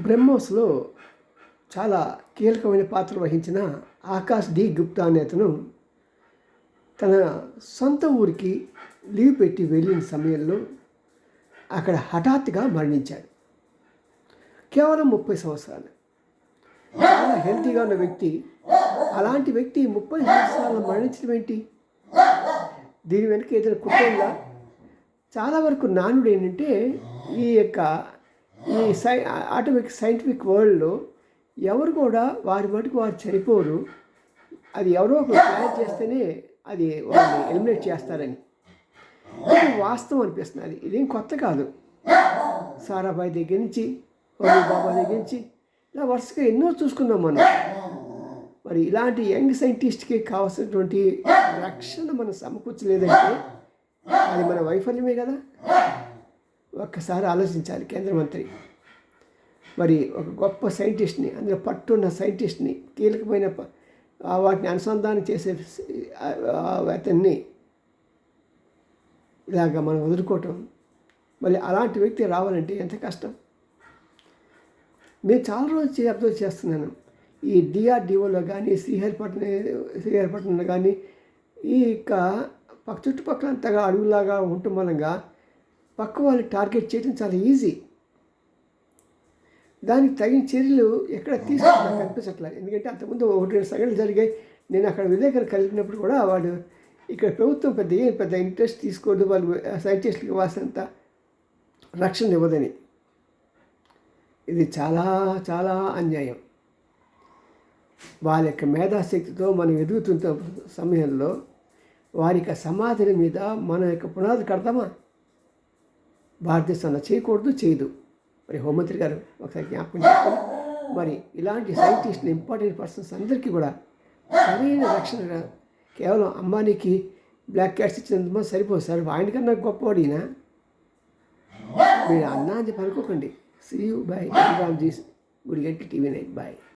బ్రహ్మోస్లో చాలా కీలకమైన పాత్ర వహించిన ఆకాష్ డి గుప్తా అనే అతను తన సొంత ఊరికి లీవ్ పెట్టి వెళ్ళిన సమయంలో అక్కడ హఠాత్తుగా మరణించాడు. కేవలం 30 సంవత్సరాలు. చాలా హెల్తీగా ఉన్న వ్యక్తి, అలాంటి వ్యక్తి 30 సంవత్సరాలు మరణించడం ఏంటి? దీని వెనక ఏదైనా కుటుంబంగా చాలా వరకు నానుడు ఏంటంటే ఈ యొక్క ఈ ఆటోమేటిక్ సైంటిఫిక్ వరల్డ్లో ఎవరు కూడా వారి మటుకు వారు చనిపోరు, అది ఎవరో ఒకరు ప్లాన్ చేస్తేనే అది వాళ్ళని ఎలిమినేట్ చేస్తారని. ఇది వాస్తవం అనిపిస్తుంది. ఇదేం కొత్త కాదు. సారాభాయ్ దగ్గర నుంచి, హోమీ బాబా దగ్గర నుంచి ఇలా వరుసగా ఎన్నో చూసుకున్నాం మనం. మరి ఇలాంటి యంగ్ సైంటిస్ట్కి కావాల్సినటువంటి రక్షణ మనం సమకూర్చలేదంటే అది మన వైఫల్యమే కదా. ఒక్కసారి ఆలోచించాలి కేంద్ర మంత్రి. మరి ఒక గొప్ప సైంటిస్ట్ని, అందులో పట్టున్న సైంటిస్ట్ని, కీలకమైన వాటిని అనుసంధానం చేసే అతన్ని ఇలాగ మనం వదులుకోవటం, మళ్ళీ అలాంటి వ్యక్తి రావాలంటే ఎంత కష్టం. నేను చాలా రోజులు అబ్జర్వ్ చేస్తున్నాను. ఈ డిఆర్డిఓలో కానీ శ్రీహరిపట్నంలో కానీ ఈ యొక్క చుట్టుపక్కల అంతగా అడవులాగా ఉండటం మూలంగా పక్క వాళ్ళని టార్గెట్ చేయడం చాలా ఈజీ. దానికి తగిన చర్యలు ఎక్కడ తీసుకున్నా కనిపించట్లేదు. ఎందుకంటే అంతకుముందు 1-2 సంఘటనలు జరిగాయి. నేను అక్కడ విలేకరులు కలిపినప్పుడు కూడా వాడు ఇక్కడ ప్రభుత్వం పెద్ద ఇంట్రెస్ట్ తీసుకోదు, వాళ్ళు సైంటిస్టులకు ఇవ్వాల్సినంత రక్షణ ఇవ్వదని. ఇది చాలా చాలా అన్యాయం. వాళ్ళ యొక్క మేధాశక్తితో మనం ఎదుగుతున్న సమయంలో వారి యొక్క సమాధుల మీద మన యొక్క పునాది కడతామా? భారతదేశంలో చేయకూడదు, చేయదు. మరి హోంమంత్రి గారు ఒకసారి జ్ఞాపకం చేసుకొని మరి ఇలాంటి సైంటిస్టులు, ఇంపార్టెంట్ పర్సన్స్ అందరికీ కూడా సరైన రక్షణ, కేవలం అంబానీకి బ్లాక్ క్యాట్స్ ఇచ్చినందుకు సరిపోదు సార్. ఆయనకన్నా గొప్పవాడు ఈయన. మీరు అన్నా అని చెప్పి అనుకోకండి. See you, bye. Ramji Gudiganti TV9 bye.